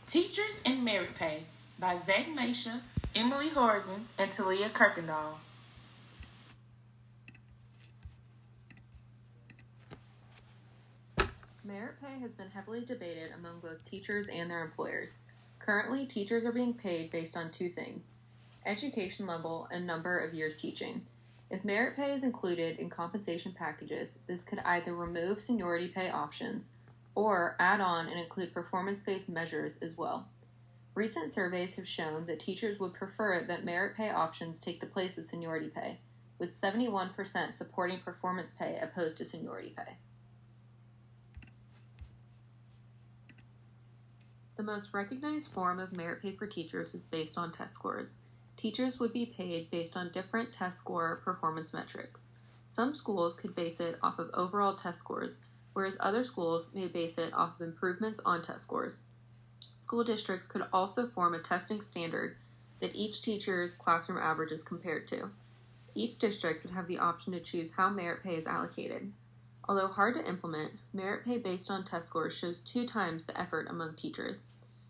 Teachers and Merit Pay by Zach Masha, Emily Horgan, and Talia Kirkendall. Merit pay has been heavily debated among both teachers and their employers. Currently, teachers are being paid based on two things: education level and number of years teaching. If merit pay is included in compensation packages, this could either remove seniority pay options or add on and include performance-based measures as well. Recent surveys have shown that teachers would prefer that merit pay options take the place of seniority pay, with 71% supporting performance pay opposed to seniority pay. The most recognized form of merit pay for teachers is based on test scores. Teachers would be paid based on different test score performance metrics. Some schools could base it off of overall test scores, whereas other schools may base it off of improvements on test scores. School districts could also form a testing standard that each teacher's classroom average is compared to. Each district would have the option to choose how merit pay is allocated. Although hard to implement, merit pay based on test scores shows 2 times the effort among teachers.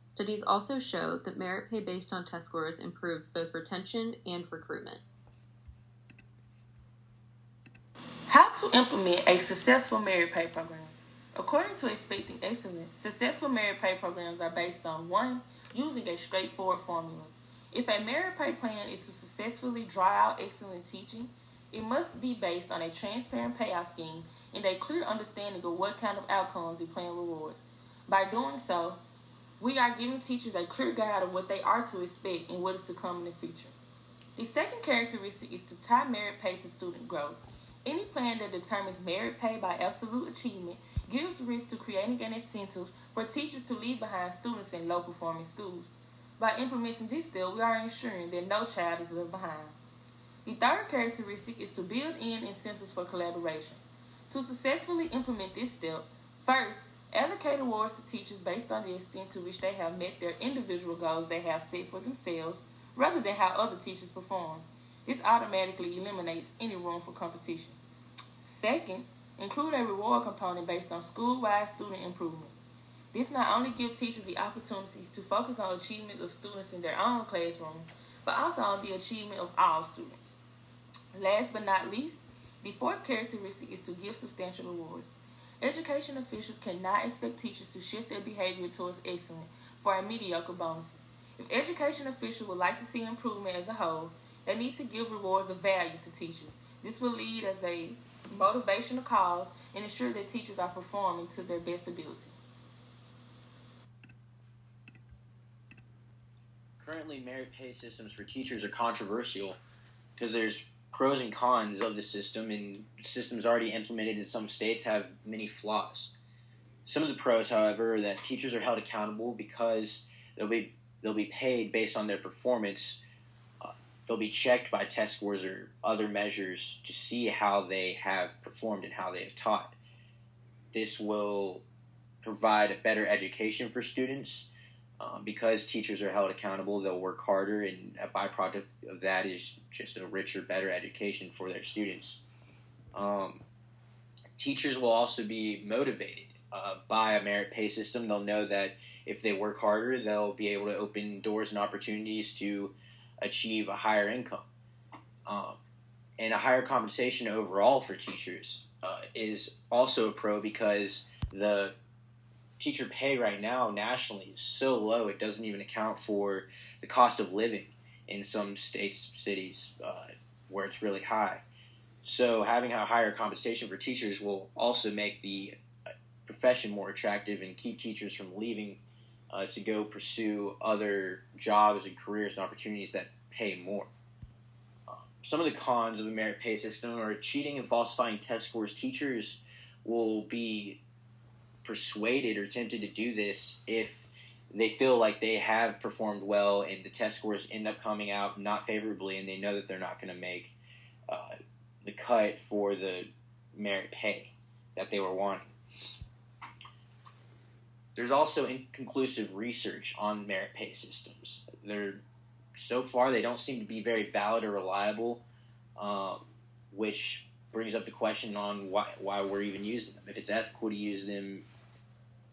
Studies also show that merit pay based on test scores improves both retention and recruitment. How to implement a successful merit pay program. According to Expecting Excellence, successful merit pay programs are based on 1. Using a straightforward formula. If a merit pay plan is to successfully draw out excellent teaching, it must be based on a transparent payout scheme and a clear understanding of what kind of outcomes the plan rewards. By doing so, we are giving teachers a clear guide of what they are to expect and what is to come in the future. The second characteristic is to tie merit pay to student growth. Any plan that determines merit pay by absolute achievement gives rise to creating an incentive for teachers to leave behind students in low-performing schools. By implementing this step, we are ensuring that no child is left behind. The third characteristic is to build in incentives for collaboration. To successfully implement this step, first, allocate awards to teachers based on the extent to which they have met their individual goals they have set for themselves, rather than how other teachers perform. This automatically eliminates any room for competition. Second, include a reward component based on school-wide student improvement. This not only gives teachers the opportunities to focus on achievement of students in their own classroom, but also on the achievement of all students. Last but not least, the fourth characteristic is to give substantial rewards. Education officials cannot expect teachers to shift their behavior towards excellence for a mediocre bonus. If education officials would like to see improvement as a whole, they need to give rewards of value to teachers. This will lead as a motivational cause and ensure that teachers are performing to their best ability. Currently, merit pay systems for teachers are controversial because there's pros and cons of the system, and systems already implemented in some states have many flaws. Some of the pros, however, are that teachers are held accountable because they'll be paid based on their performance. They'll be checked by test scores or other measures to see how they have performed and how they have taught. This will provide a better education for students. Because teachers are held accountable, they'll work harder, and a byproduct of that is just a richer, better education for their students. Teachers will also be motivated by a merit pay system. They'll know that if they work harder, they'll be able to open doors and opportunities to achieve a higher income. And a higher compensation overall for teachers is also a pro because the teacher pay right now nationally is so low it doesn't even account for the cost of living in some states, cities where it's really high. So having a higher compensation for teachers will also make the profession more attractive and keep teachers from leaving to go pursue other jobs and careers and opportunities that pay more. Some of the cons of the merit pay system are cheating and falsifying test scores. Teachers will be persuaded or tempted to do this if they feel like they have performed well and the test scores end up coming out not favorably and they know that they're not going to make the cut for the merit pay that they were wanting. There's also inconclusive research on merit pay systems. So far, they don't seem to be very valid or reliable, which brings up the question on why we're even using them. If it's ethical to use them,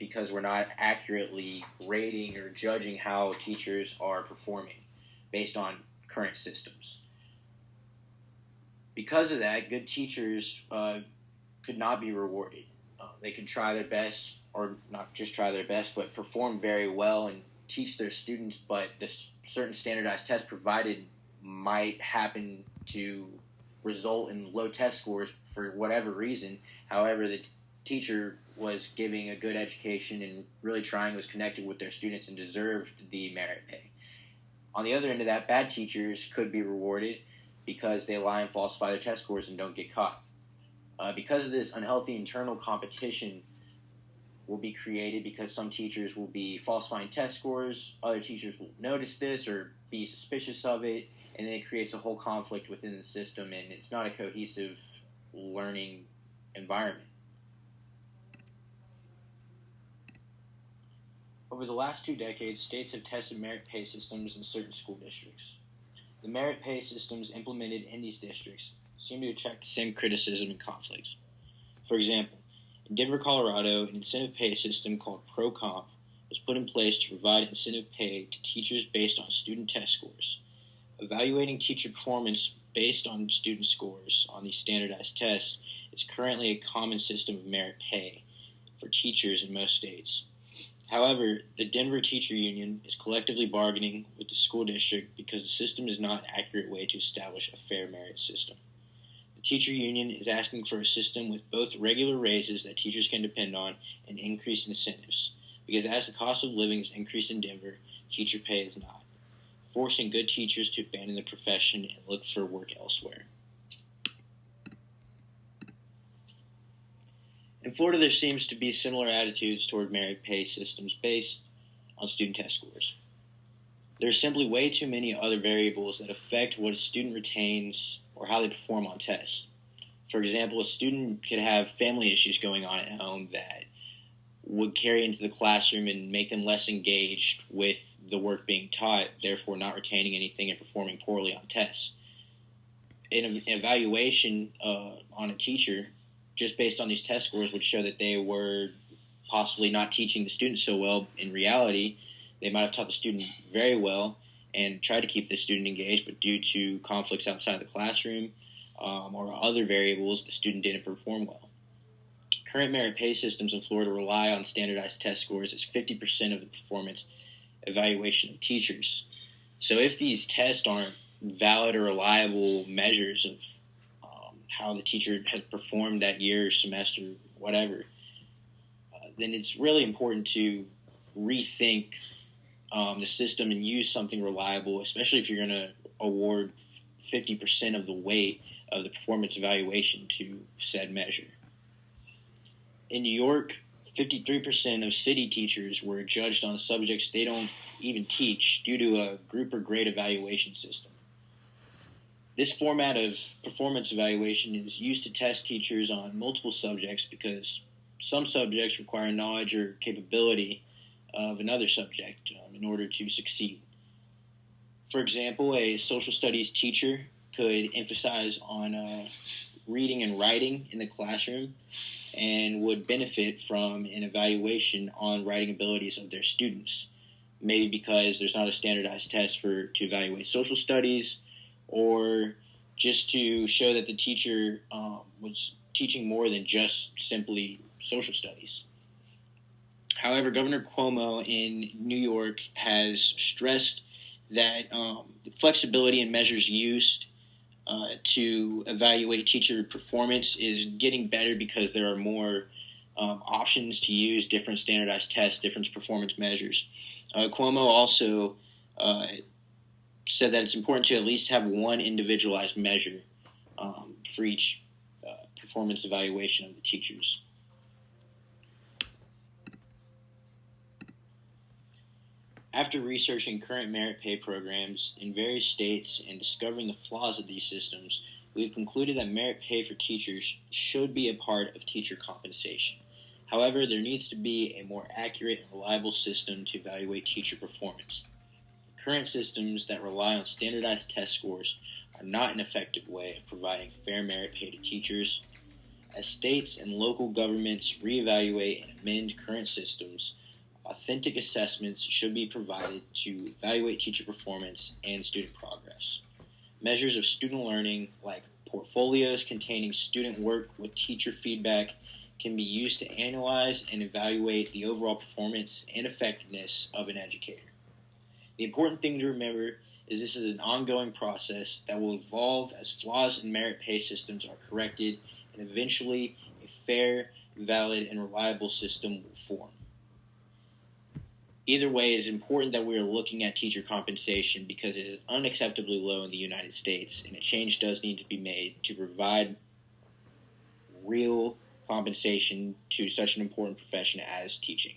because we're not accurately rating or judging how teachers are performing based on current systems. Because of that, good teachers could not be rewarded. They could try their best, or not just try their best, but perform very well and teach their students, but this certain standardized test provided might happen to result in low test scores for whatever reason. However, the teacher was giving a good education and really trying, was connected with their students and deserved the merit pay. On the other end of that, bad teachers could be rewarded because they lie and falsify their test scores and don't get caught. Because of this, unhealthy internal competition will be created because some teachers will be falsifying test scores, other teachers will notice this or be suspicious of it, and then it creates a whole conflict within the system, and it's not a cohesive learning environment. Over the last 2 decades, states have tested merit pay systems in certain school districts. The merit pay systems implemented in these districts seem to attract the same criticism and conflicts. For example, in Denver, Colorado, an incentive pay system called ProComp was put in place to provide incentive pay to teachers based on student test scores. Evaluating teacher performance based on student scores on these standardized tests is currently a common system of merit pay for teachers in most states. However, the Denver Teacher Union is collectively bargaining with the school district because the system is not an accurate way to establish a fair merit system. The teacher union is asking for a system with both regular raises that teachers can depend on and increased incentives, because as the cost of living is increased in Denver, teacher pay is not, forcing good teachers to abandon the profession and look for work elsewhere. In Florida, there seems to be similar attitudes toward merit pay systems based on student test scores. There are simply way too many other variables that affect what a student retains or how they perform on tests. For example, a student could have family issues going on at home that would carry into the classroom and make them less engaged with the work being taught, therefore not retaining anything and performing poorly on tests. An evaluation on a teacher, just based on these test scores, would show that they were possibly not teaching the student so well. In reality, they might have taught the student very well and tried to keep the student engaged, but due to conflicts outside the classroom or other variables, the student didn't perform well. Current merit pay systems in Florida rely on standardized test scores as 50% of the performance evaluation of teachers. So if these tests aren't valid or reliable measures of how the teacher has performed that year, semester, whatever, then it's really important to rethink the system and use something reliable, especially if you're going to award 50% of the weight of the performance evaluation to said measure. In New York, 53% of city teachers were judged on subjects they don't even teach due to a group or grade evaluation system. This format of performance evaluation is used to test teachers on multiple subjects because some subjects require knowledge or capability of another subject in order to succeed. For example, a social studies teacher could emphasize on reading and writing in the classroom and would benefit from an evaluation on writing abilities of their students, maybe because there's not a standardized test to evaluate social studies, or just to show that the teacher was teaching more than just simply social studies. However, Governor Cuomo in New York has stressed that the flexibility in measures used to evaluate teacher performance is getting better because there are more options to use different standardized tests, different performance measures. Cuomo also said that it's important to at least have one individualized measure for each performance evaluation of the teachers. After researching current merit pay programs in various states and discovering the flaws of these systems, we've concluded that merit pay for teachers should be a part of teacher compensation. However, there needs to be a more accurate and reliable system to evaluate teacher performance. The current systems that rely on standardized test scores are not an effective way of providing fair merit pay to teachers. As states and local governments reevaluate and amend current systems, authentic assessments should be provided to evaluate teacher performance and student progress. Measures of student learning, like portfolios containing student work with teacher feedback, can be used to analyze and evaluate the overall performance and effectiveness of an educator. The important thing to remember is this is an ongoing process that will evolve as flaws in merit pay systems are corrected, and eventually a fair, valid, and reliable system will form. Either way, it is important that we are looking at teacher compensation because it is unacceptably low in the United States, and a change does need to be made to provide real compensation to such an important profession as teaching.